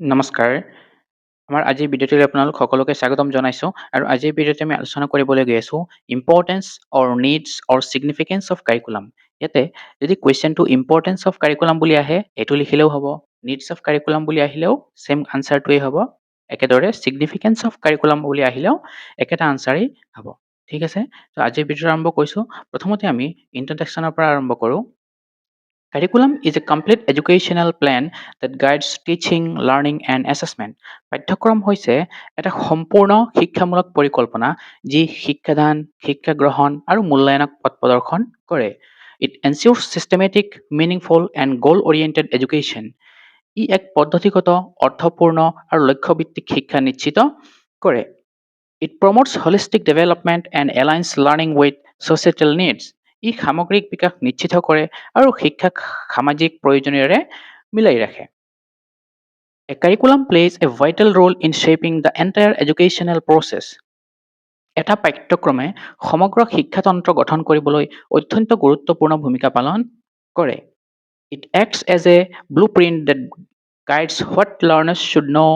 নমস্কাৰ। আমাৰ আজিৰ ভিডিঅ'টোলৈ আপোনালোক সকলোকে স্বাগতম জনাইছোঁ আৰু আজিৰ ভিডিঅ'তে আমি আলোচনা কৰিবলৈ গৈ আছোঁ importance or needs or significance of curriculum. ইয়াতে যদি কুৱেশ্যনটো ইম্পৰ্টেন্স অফ কাৰিকুলাম বুলি আহে এইটো লিখিলেও হ'ব, নিডছ অফ কাৰিকুলাম বুলি আহিলেও ছেম আনচাৰটোৱেই হ'ব, একেদৰে ছিগনিফিকেন্স অফ কাৰিকুলাম বুলি আহিলেও একেটা আনচাৰেই হ'ব। ঠিক আছে, তো আজিৰ ভিডিঅ'টো আৰম্ভ কৰিছোঁ। প্ৰথমতে আমি ইন্ট্ৰডাকশ্যনৰ পৰা আৰম্ভ কৰোঁ। Curriculum is a complete educational plan that guides teaching, learning and assessment. পাঠ্যক্ৰম হৈছে এটা সম্পূৰ্ণ শিক্ষামূলক পৰিকল্পনা যি শিক্ষাদান, শিক্ষা গ্ৰহণ আৰু মূল্যায়নক পথ প্ৰদৰ্শন কৰে। It ensures systematic, meaningful and goal-oriented education. ই এক পদ্ধতিগত, অৰ্থপূৰ্ণ আৰু লক্ষ্যভিত্তিক শিক্ষা নিশ্চিত কৰে। It promotes holistic development and aligns learning with societal needs. ই সামগ্ৰিক বিকাশ নিশ্চিত কৰে আৰু শিক্ষাক সামাজিক প্ৰয়োজনীয়ৰে মিলাই ৰাখে। A curriculum plays a vital role in shaping the entire educational process. এটা পাঠ্যক্ৰমে সমগ্ৰ শিক্ষাতন্ত্ৰ গঠন কৰিবলৈ অত্যন্ত গুৰুত্বপূৰ্ণ ভূমিকা পালন কৰে। It acts as a blueprint that guides what learners should know,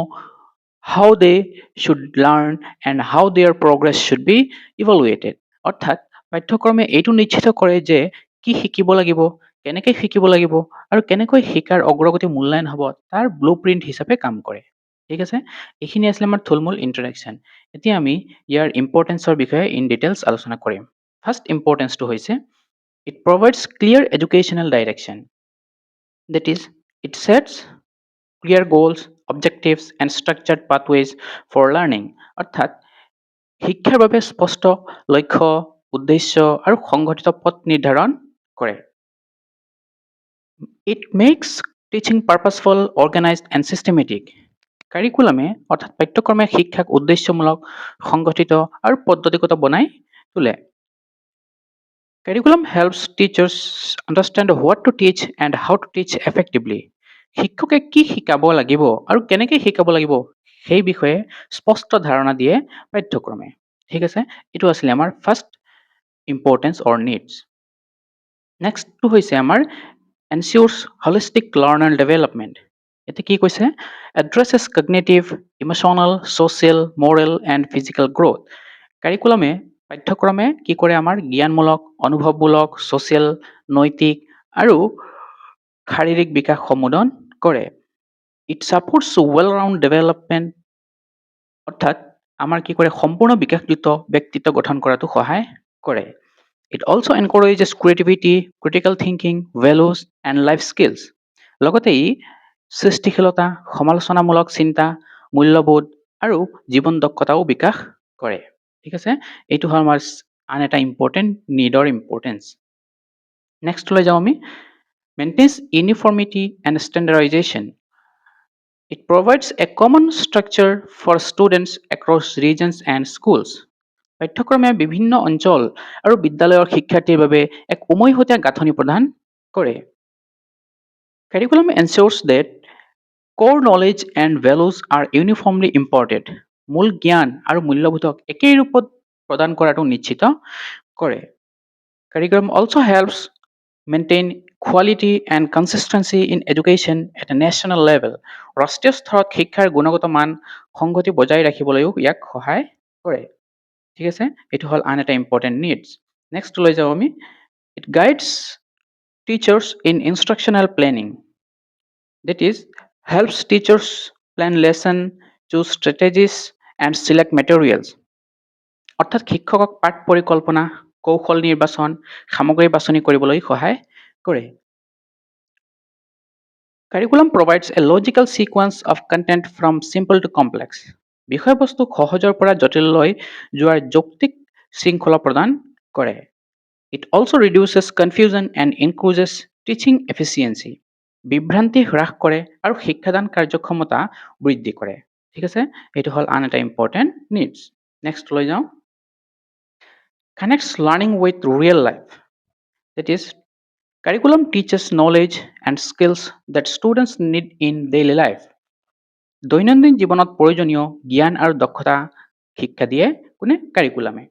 how they should learn and how their progress should be evaluated. অৰ্থাৎ পাঠ্যক্ৰমে এইটো নিশ্চিত কৰে যে কি শিকিব লাগিব, কেনেকৈ শিকিব লাগিব আৰু কেনেকৈ শিকাৰ অগ্ৰগতি মূল্যায়ন হ'ব তাৰ ব্লুপ্ৰিণ্ট হিচাপে কাম কৰে। ঠিক আছে, এইখিনি আছিলে আমাৰ থুলমূল ইন্ট্ৰডাকশ্যন। এতিয়া আমি ইয়াৰ ইম্পৰ্টেন্সৰ বিষয়ে ইন ডিটেইলছ আলোচনা কৰিম। ফাৰ্ষ্ট ইম্পৰ্টেন্সটো হৈছে it provides clear educational direction. That is, it sets clear goals, objectives and structured pathways for learning. অৰ্থাৎ শিক্ষাৰ বাবে স্পষ্ট লক্ষ্য, উদ্দেশ্য আৰু সংগঠিত পথ নিৰ্ধাৰণ কৰে। It makes teaching purposeful, organized and systematic. কাৰিকুলামে অৰ্থাৎ পাঠ্যক্ৰমে শিক্ষাক উদ্দেশ্যমূলক, সংগঠিত আৰু পদ্ধতিগত বনাই তোলে। Curriculum helps teachers understand what to teach and how to teach effectively. শিক্ষকে কি শিকাব লাগিব আৰু কেনেকৈ শিকাব লাগিব সেই বিষয়ে স্পষ্ট ধাৰণা দিয়ে পাঠ্যক্ৰমে। ঠিক আছে, এইটো আছিলে আমাৰ ফাৰ্ষ্ট ইম্পৰ্টেন্স অৰ নিডছ। নেক্সটটো হৈছে আমাৰ ensures holistic learner development. এতে কি কৈছে? Addresses cognitive, emotional, social, moral and physical growth. কাৰিকুলামে পাঠ্যক্ৰমে কি কৰে? আমাৰ জ্ঞানমূলক, অনুভৱমূলক, ছ'চিয়েল, নৈতিক আৰু শাৰীৰিক বিকাশ সম্বোধন কৰে। It supports well-round development. অৰ্থাৎ আমাৰ কি কৰে? সম্পূৰ্ণ বিকাশযুক্ত ব্যক্তিত্ব গঠন কৰাটো সহায় কৰে। It also encourages creativity, critical thinking, values and life skills. লগতে ই সৃষ্টিশীলতা, সমালোচনামূলক চিন্তা, মূল্যবোধ আৰু জীৱন দক্ষতাও বিকাশ কৰে। ঠিক আছে, এইটো হ'ল আমাৰ আন এটা ইম্পৰ্টেণ্ট নিডৰ ইম্পৰ্টেন্স। নেক্সটলৈ যাওঁ আমি। Maintains uniformity and standardization. It provides a common structure for students across regions and schools. পাঠ্যক্ৰমে বিভিন্ন অঞ্চল আৰু বিদ্যালয়ৰ শিক্ষাৰ্থীৰ বাবে এক উমৈহতীয়া গাঁথনি প্ৰদান কৰে। Curriculum ensures that core knowledge and values are uniformly imparted. মূল জ্ঞান আৰু মূল্যবোধক একেই ৰূপত প্ৰদান কৰাটো নিশ্চিত কৰে। Curriculum also helps maintain quality and consistency in education at a national level. ৰাষ্ট্ৰীয় স্তৰত শিক্ষাৰ গুণগত মান সংগতি বজাই ৰাখিবলৈও ইয়াক সহায় কৰে। ঠিক আছে, এইটো হ'ল আন এটা ইম্পৰ্টেণ্ট নিডছ। নেক্সট লৈ যাওঁ আমি। It guides teachers in instructional planning. That is, helps teachers plan lesson, choose strategies and select materials. অৰ্থাৎ শিক্ষকক পাঠ পৰিকল্পনা, কৌশল নিৰ্বাচন, সামগ্ৰী বাছনি কৰিবলৈ সহায় কৰে। Curriculum provides a logical sequence of content from simple to complex. বিষয়বস্তু সহজৰ পৰা জটিললৈ যোৱাৰ যৌক্তিক শৃংখলা প্ৰদান কৰে। It also reduces confusion and increases teaching efficiency. বিভ্ৰান্তি হ্ৰাস কৰে আৰু শিক্ষাদান কাৰ্যক্ষমতা বৃদ্ধি কৰে। ঠিক আছে, এইটো হ'ল আন এটা ইম্পৰ্টেণ্ট নিডছ। নেক্সট লৈ যাওঁ। Connects learning with real life. That is, curriculum teaches knowledge and skills that students need in daily life. দৈনন্দিন জীৱনত প্ৰয়োজনীয় জ্ঞান আৰু দক্ষতা শিক্ষা দিয়ে কোনে? কাৰিকুলামে।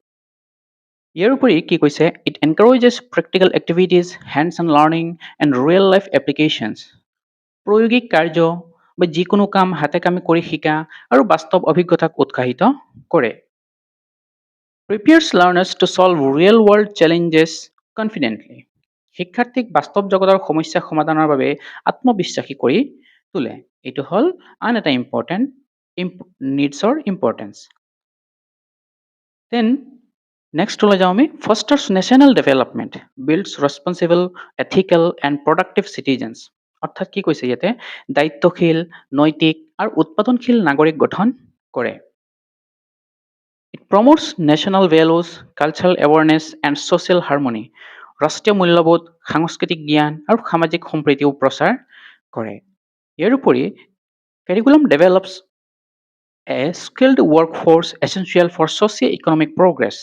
ইয়াৰ উপৰি কি কৈছে? It encourages practical activities, hands-on learning and real life applications. প্ৰয়োগিক কাৰ্য, বা যিকোনো কাম হাতে কামে কৰি শিকা আৰু বাস্তৱ অভিজ্ঞতাক উৎসাহিত কৰে। Prepares learners to solve real-world challenges confidently. শিক্ষাৰ্থীক বাস্তৱ জগতৰ সমস্যা সমাধানৰ বাবে আত্মবিশ্বাসী কৰি তোলে। এইটো হ'ল আন এটা ইম্পৰ্টেণ্ট নিডছৰ ইম্পৰ্টেঞ্চ। দেন নেক্সটলৈ যাওঁ আমি fosters national development, builds responsible, ethical and productive citizens. অৰ্থাৎ কি কৈছে ইয়াতে দায়িত্বশীল, নৈতিক আৰু উৎপাদনশীল নাগৰিক গঠন কৰে। It promotes national values, cultural awareness, and social harmony. ৰাষ্ট্ৰীয় মূল্যবোধ, সাংস্কৃতিক জ্ঞান আৰু সামাজিক সম্প্ৰীতিও প্ৰচাৰ কৰে। ইয়াৰ উপৰি curriculum develops a skilled workforce essential for socioeconomic progress.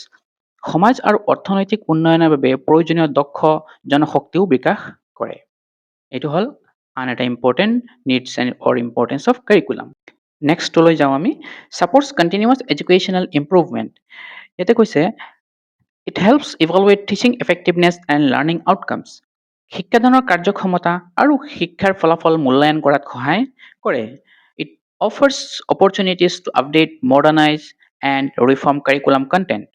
সমাজ আৰু অৰ্থনৈতিক উন্নয়নৰ বাবে প্ৰয়োজনীয় দক্ষ জনশক্তিও বিকাশ কৰে। এইটো হ'ল আন এটা important needs or importance of curriculum. নেক্সটলৈ যাওঁ আমি ছাপৰ্টছ কণ্টিনিউৱাছ এডুকেশ্যনেল ইম্প্ৰুভমেণ্ট। ইয়াতে কৈছে it helps evaluate teaching effectiveness and learning outcomes. শিক্ষাদানৰ কাৰ্যক্ষমতা আৰু শিক্ষাৰ ফলাফল মূল্যায়ন কৰাত সহায় কৰে। It offers opportunities to update, modernise and reform curriculum content.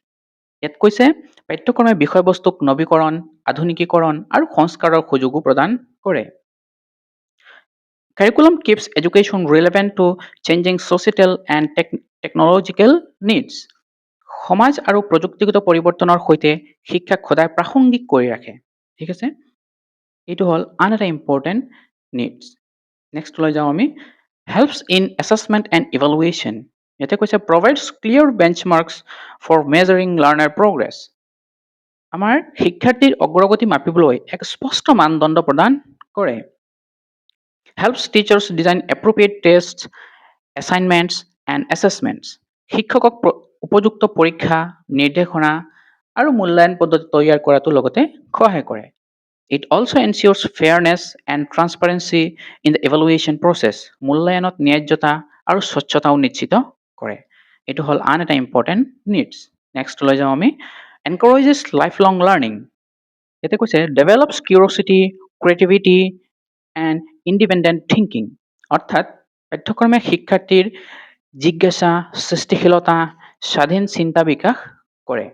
ইয়াত কৈছে পাঠ্যক্ৰমে বিষয়বস্তুক নৱীকৰণ, আধুনিকীকৰণ আৰু সংস্কাৰৰ সুযোগো প্ৰদান কৰে। Curriculum keeps education relevant to changing societal and technological needs. সমাজ আৰু প্ৰযুক্তিগত পৰিৱৰ্তনৰ সৈতে শিক্ষাক সদায় প্ৰাসংগিক কৰি ৰাখে। ঠিক আছে, এইটো হ'ল আন এটা ইম্পৰ্টেণ্ট নিডছ। নেক্সটলৈ যাওঁ আমি helps in assessment and evaluation. ইয়াতে কৈছে provides clear benchmarks for measuring learner progress. আমাৰ শিক্ষাৰ্থীৰ অগ্ৰগতি মাপিবলৈ এক স্পষ্ট মানদণ্ড প্ৰদান কৰে। Helps teachers design appropriate tests, assignments, and assessments. শিক্ষকক উপযুক্ত পৰীক্ষা, নিৰ্দেশনা আৰু মূল্যায়ন পদ্ধতি তৈয়াৰ কৰাটো লগতে সহায় কৰে। It also ensures fairness and transparency in the evaluation process. মূল্যায়নত ন্যায্যতা আৰু স্বচ্ছতাও নিশ্চিত কৰে। এইটো হ'ল আন এটা ইম্পৰ্টেণ্ট নিডছ। নেক্সটলৈ যাওঁ আমি encourages lifelong learning. ইয়াতে কৈছে develops curiosity, creativity, and independent thinking. অৰ্থাৎ পাঠ্যক্ৰমে শিক্ষাৰ্থীৰ জিজ্ঞাসা, সৃষ্টিশীলতা, স্বাধীন চিন্তা বিকাশ কৰে।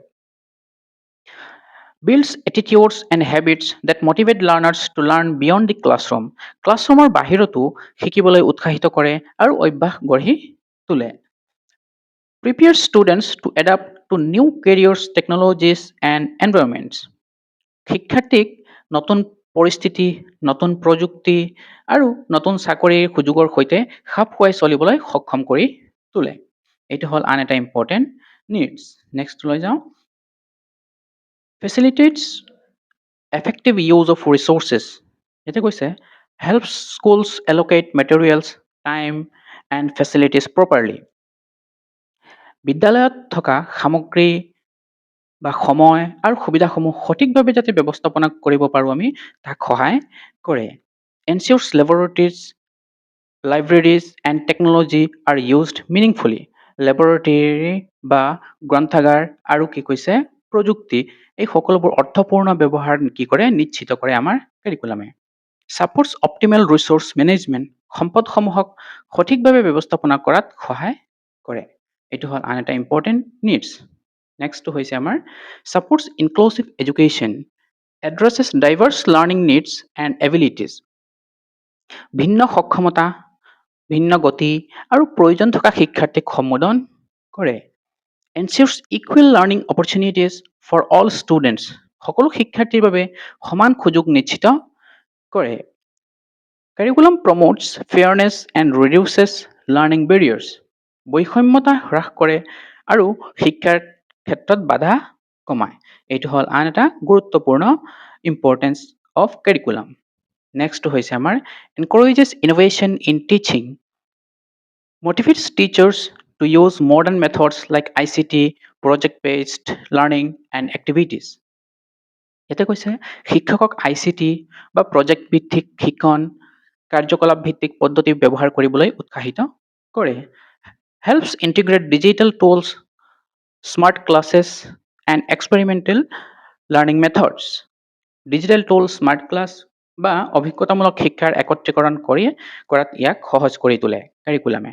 Builds attitudes and habits that motivate learners to learn beyond the classroom. ক্লাছৰুমৰ বাহিৰতো শিকিবলৈ উৎসাহিত কৰে আৰু অভ্যাস গঢ়ি তোলে। Prepares students to adapt to new careers, technologies, and environments. শিক্ষাৰ্থীক নতুন পৰিস্থিতি, নতুন প্ৰযুক্তি আৰু নতুন চাকৰিৰ সুযোগৰ সৈতে খাপ খুৱাই চলিবলৈ সক্ষম কৰি তোলে। এইটো হ'ল আন এটা ইম্পৰ্টেণ্ট নিডছ। নেক্সটলৈ যাওঁ facilitates effective use of resources. ইয়াতে কৈছে helps schools allocate materials, time and facilities properly. বিদ্যালয়ত থকা সামগ্ৰী বা সময় আৰু সুবিধাসমূহ সঠিকভাৱে যাতে ব্যৱস্থাপনা কৰিব পাৰোঁ আমি তাক সহায় কৰে। Ensures laboratories, libraries and technology are used meaningfully. Laboratory বা গ্ৰন্থাগাৰ আৰু কি কৈছে প্ৰযুক্তি এই সকলোবোৰ অৰ্থপূৰ্ণ ব্যৱহাৰ কি কৰে নিশ্চিত কৰে আমাৰ কাৰিকুলামে। Supports optimal resource management. সম্পদসমূহক সঠিকভাৱে ব্যৱস্থাপনা কৰাত সহায় কৰে। এইটো হ'ল আন এটা ইম্পৰ্টেণ্ট নিডছ। নেক্সটটো হৈছে আমাৰ supports inclusive education. Addresses diverse learning needs and abilities. ভিন্ন সক্ষমতা, ভিন্ন গতি আৰু প্ৰয়োজন থকা শিক্ষাৰ্থীক সম্বোধন কৰে। Ensures equal learning opportunities for all students. সকলো শিক্ষাৰ্থীৰ বাবে সমান সুযোগ নিশ্চিত কৰে। Curriculum promotes fairness and reduces learning barriers. বৈষম্যতা হ্ৰাস কৰে আৰু শিক্ষাৰ ক্ষেত্ৰত বাধা কমায়। এইটো হ'ল আন এটা গুৰুত্বপূৰ্ণ ইম্পৰ্টেঞ্চ অফ কাৰিকুলাম। নেক্সটটো হৈছে আমাৰ encourages innovation in teaching. Motivates teachers to use modern methods like ICT, project-based learning and activities. ইয়াতে কৈছে শিক্ষকক ICT বা প্ৰজেক্ট ভিত্তিক শিক্ষণ, কাৰ্যকলাপ ভিত্তিক পদ্ধতি ব্যৱহাৰ কৰিবলৈ উৎসাহিত কৰে। Helps integrate digital tools, smart classes and experimental learning methods. Digital tools, smart class বা অভিজ্ঞতামূলক শিক্ষাৰ একত্ৰীকৰণ কৰাত ইয়াক সহজ কৰি তোলে কাৰিকুলামে।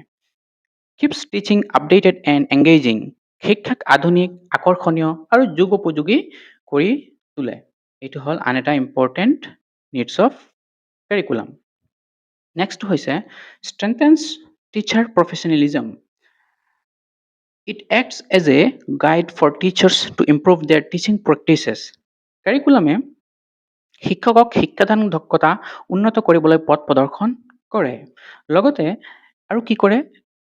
Keeps teaching updated and engaging. শিক্ষাক আধুনিক, আকৰ্ষণীয় আৰু যুগোপযোগী কৰি তোলে। এইটো হ'ল আন এটা important needs of curriculum. Next হৈছে strengthens teacher professionalism. It acts as a guide for teachers to improve their teaching practices. কাৰিকুলামে শিক্ষকক শিক্ষাদান দক্ষতা উন্নত কৰিবলৈ পথ প্ৰদৰ্শন কৰে। লগতে আৰু কি কৰে?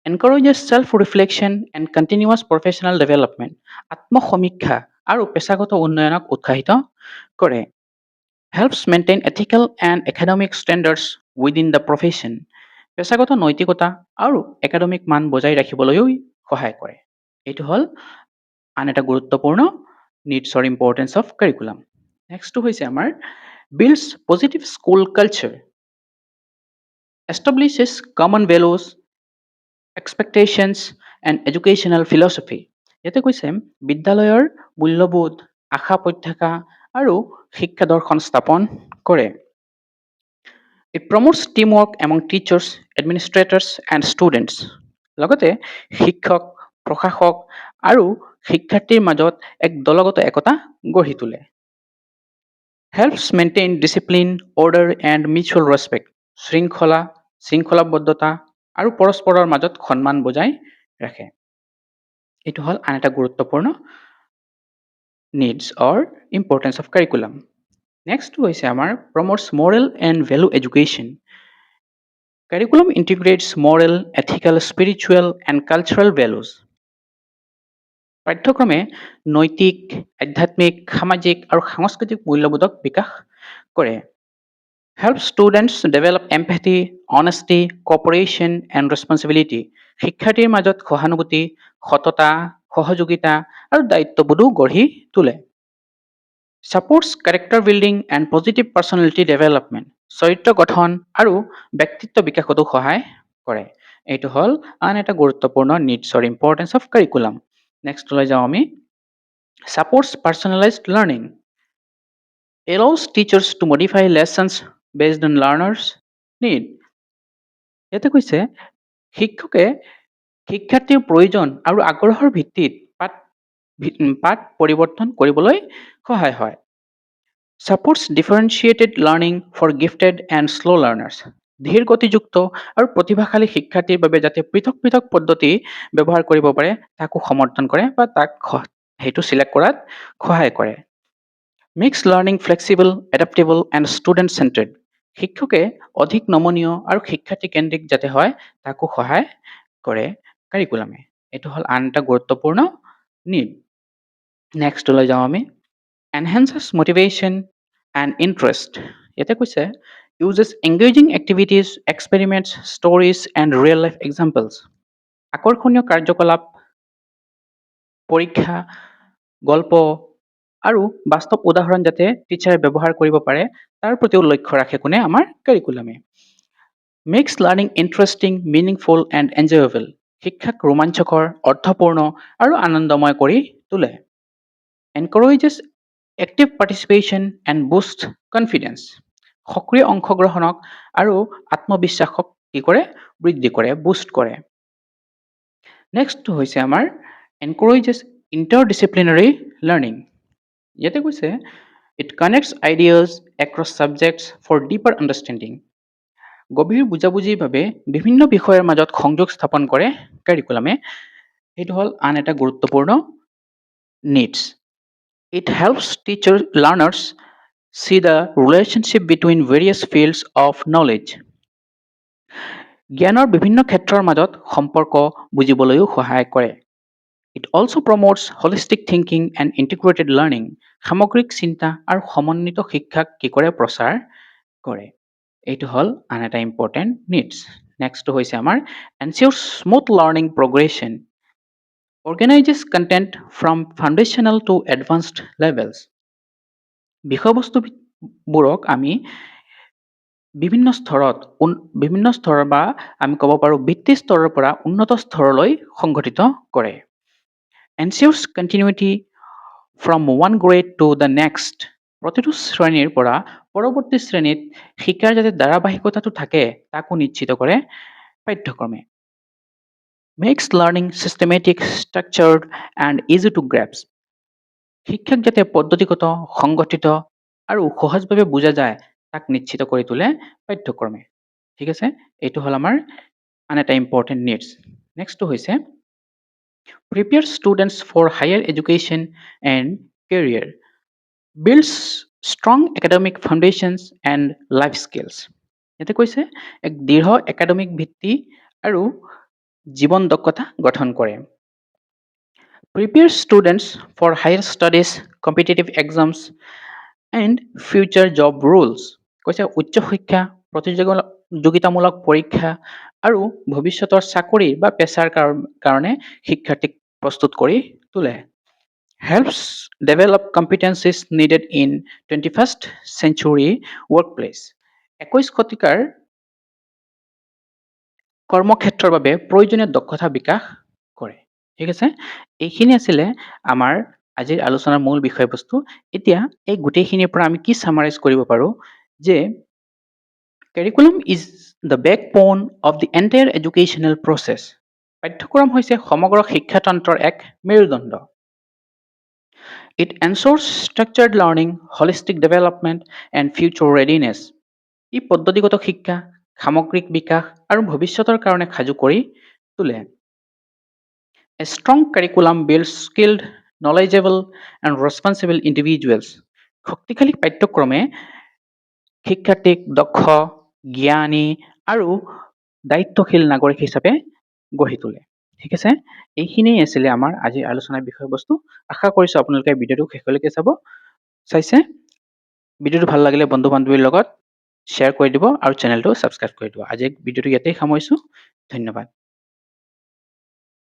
Encourages self-reflection and continuous professional development. আত্মসমীক্ষা আৰু পেছাগত উন্নয়নক উৎসাহিত কৰে। Helps maintain ethical and academic standards within the profession. পেছাগত নৈতিকতা আৰু একাডেমিক মান বজাই ৰাখিবলৈও সহায় কৰে। এইটো হ'ল আন এটা গুৰুত্বপূৰ্ণ নিডছৰ ইম্পৰ্টেঞ্চ অফ কাৰিকুলাম। নেক্সটটো হৈছে আমাৰ builds positive school culture. Establishes common values, expectations and educational philosophy. ইয়াতে কৈছে বিদ্যালয়ৰ মূল্যবোধ, আশা প্ৰত্যাশা আৰু শিক্ষা দৰ্শন স্থাপন কৰে। It promotes teamwork among teachers, administrators and students. লগতে শিক্ষক, প্ৰশাসক আৰু শিক্ষাৰ্থীৰ মাজত এক দলগত একতা গঢ়ি তোলে। Helps maintain discipline, order and mutual respect. শৃংখলাবদ্ধতা আৰু পৰস্পৰৰ মাজত সন্মান বজাই ৰাখে। এইটো হ'ল আন এটা গুৰুত্বপূৰ্ণ needs or importance of curriculum. নেক্সটটো হৈছে আমাৰ promotes moral and value education. Curriculum integrates moral, ethical, spiritual and cultural values. পাঠ্যক্ৰমে নৈতিক, আধ্যাত্মিক, সামাজিক আৰু সাংস্কৃতিক মূল্যবোধক বিকাশ কৰে। Helps students develop empathy, honesty, cooperation and responsibility. শিক্ষাৰ্থীৰ মাজত সহানুভূতি, সততা, সহযোগিতা আৰু দায়িত্ববোধো গঢ়ি তোলে। Supports character building and positive personality development. চৰিত্ৰ গঠন আৰু ব্যক্তিত্ব বিকাশতো সহায় কৰে। এইটো হ'ল আন এটা গুৰুত্বপূৰ্ণ নিডছৰ ইম্পৰ্টেঞ্চ অফ কাৰিকুলাম। নেক্সটলৈ যাওঁ আমি। Supports personalized learning. Allows teachers to modify lessons based on learners' need. ইয়াতে কৈছে শিক্ষকে শিক্ষাৰ্থীৰ প্ৰয়োজন আৰু আগ্ৰহৰ ভিত্তিত পাঠ পৰিৱৰ্তন কৰিবলৈ সহায় হয়। Supports differentiated learning for gifted and slow learners. ধীৰ গতিযুক্ত আৰু প্ৰতিভাশালী শিক্ষাৰ্থীৰ বাবে যাতে পৃথক পৃথক পদ্ধতি ব্যৱহাৰ কৰিব পাৰে তাকো সমৰ্থন কৰে বা তাক সেইটো চিলেক্ট কৰাত সহায় কৰে। Makes learning flexible, adaptable and student centered. শিক্ষকে অধিক নমনীয় আৰু শিক্ষাৰ্থী কেন্দ্ৰিক যাতে হয় তাকো সহায় কৰে কাৰিকুলামে। এইটো হ'ল আন এটা গুৰুত্বপূৰ্ণ নিড। নেক্সটলৈ যাওঁ আমি। Enhances motivation and interest. ইয়াতে কৈছে uses engaging activities, experiments, stories and real life examples. আকৰ্ষণীয় কাৰ্যকলাপ, পৰীক্ষা, গল্প আৰু বাস্তৱ উদাহৰণ যাতে টিচাৰে ব্যৱহাৰ কৰিব পাৰে তাৰ প্ৰতিও লক্ষ্য ৰাখে কোনে আমাৰ কাৰিকুলামে। Makes learning interesting, meaningful and enjoyable. শিক্ষাক ৰোমাঞ্চকৰ, অৰ্থপূৰ্ণ আৰু আনন্দময় কৰি তোলে। Encourages active participation and boosts confidence. সক্ৰিয় অংশগ্ৰহণক আৰু আত্মবিশ্বাসক কি কৰে? বৃদ্ধি কৰে, বুষ্ট কৰে। নেক্সট হৈছে আমাৰ encourages interdisciplinary learning. ইয়াতে কৈছে it connects ideas across subjects for deeper understanding. গভীৰ বুজাবুজিৰ বাবে বিভিন্ন বিষয়ৰ মাজত সংযোগ স্থাপন কৰে কাৰিকুলামে। এইটো হ'ল আন এটা গুৰুত্বপূৰ্ণ needs. It helps learners see the relationship between various fields of knowledge. জ্ঞানৰ বিভিন্ন ক্ষেত্ৰৰ মাজত সম্পৰ্ক বুজিবলৈও সহায় কৰে। It also promotes holistic thinking and integrated learning. সামগ্ৰিক চিন্তা আৰু সমন্বিত শিক্ষাক কি কৰে? প্ৰচাৰ কৰে। এইটো হ'ল আন এটা ইম্পৰ্টেণ্ট নিডছ। নেক্সটটো হৈছে আমাৰ ensures smooth learning progression. Organizes content from foundational to advanced levels. বিষয়বস্তুবোৰক আমি বিভিন্ন স্তৰৰ বা আমি ক'ব পাৰোঁ বৃত্তি স্তৰৰ পৰা উন্নত স্তৰলৈ সংগঠিত কৰে। Ensures continuity from one grade to the next. প্ৰতিটো শ্ৰেণীৰ পৰা পৰৱৰ্তী শ্ৰেণীত শিক্ষাৰ যাতে ধাৰাবাহিকতাটো থাকে তাকো নিশ্চিত কৰে পাঠ্যক্ৰমে। Makes learning systematic, structured, and easy to grasp. শিক্ষাক যাতে পদ্ধতিগত, সংগঠিত আৰু সহজভাৱে বুজা যায় তাক নিশ্চিত কৰি তোলে পাঠ্যক্ৰমে। ঠিক আছে, এইটো হ'ল আমাৰ আন এটা ইম্পৰ্টেণ্ট নিডছ। নেক্সটটো হৈছে prepare students for higher education and career, builds strong academic foundations and life skills. ইয়াতে কৈছে এক দৃঢ় একাডেমিক ভিত্তি আৰু জীৱন দক্ষতা গঠন কৰে। Prepare students for higher studies, competitive exams, and future job roles. কৈছে উচ্চ শিক্ষা, প্ৰতিযোগিতামূলক পৰীক্ষা আৰু ভৱিষ্যতৰ চাকৰি বা পেছাৰ কাৰণে শিক্ষাৰ্থীক প্ৰস্তুত কৰি তোলে। Helps develop competencies needed in 21st century workplace. 21 শতিকাৰ কৰ্মক্ষেত্ৰৰ বাবে প্ৰয়োজনীয় দক্ষতা বিকাশ কৰে। ঠিক আছে, এইখিনি আছিলে আমাৰ আজিৰ আলোচনাৰ মূল বিষয়বস্তু। এতিয়া এই গোটেইখিনিৰ পৰা আমি কি সামাৰাইজ কৰিব পাৰোঁ যে curriculum is the backbone of the entire educational process. পাঠ্যক্ৰম হৈছে সমগ্ৰ শিক্ষাতন্ত্ৰৰ এক মেৰুদণ্ড। It ensures structured learning, holistic development, and future readiness. ই পদ্ধতিগত শিক্ষা, সামগ্ৰিক বিকাশ আৰু ভৱিষ্যতৰ কাৰণে সাজু কৰি তোলে। A strong curriculum builds skilled, knowledgeable, and responsible individuals. শক্তিশালী পাঠ্যক্ৰমে শিক্ষাৰ্থীক দক্ষ, জ্ঞানী আৰু দায়িত্বশীল নাগৰিক হিচাপে গঢ়ি তোলে। ঠিক আছে, এইখিনিয়ে আছিলে আমাৰ আজিৰ আলোচনাৰ বিষয়বস্তু। আশা কৰিছোঁ আপোনালোকে ভিডিঅ'টো শেষলৈকে চাইছে। ভিডিঅ'টো ভাল লাগিলে বন্ধু বান্ধৱীৰ লগত শ্বেয়াৰ কৰি দিব আৰু চেনেলটো ছাবস্ক্ৰাইব কৰি দিব। আজি ভিডিঅ'টো ইয়াতেই সামৰিছোঁ। ধন্যবাদ।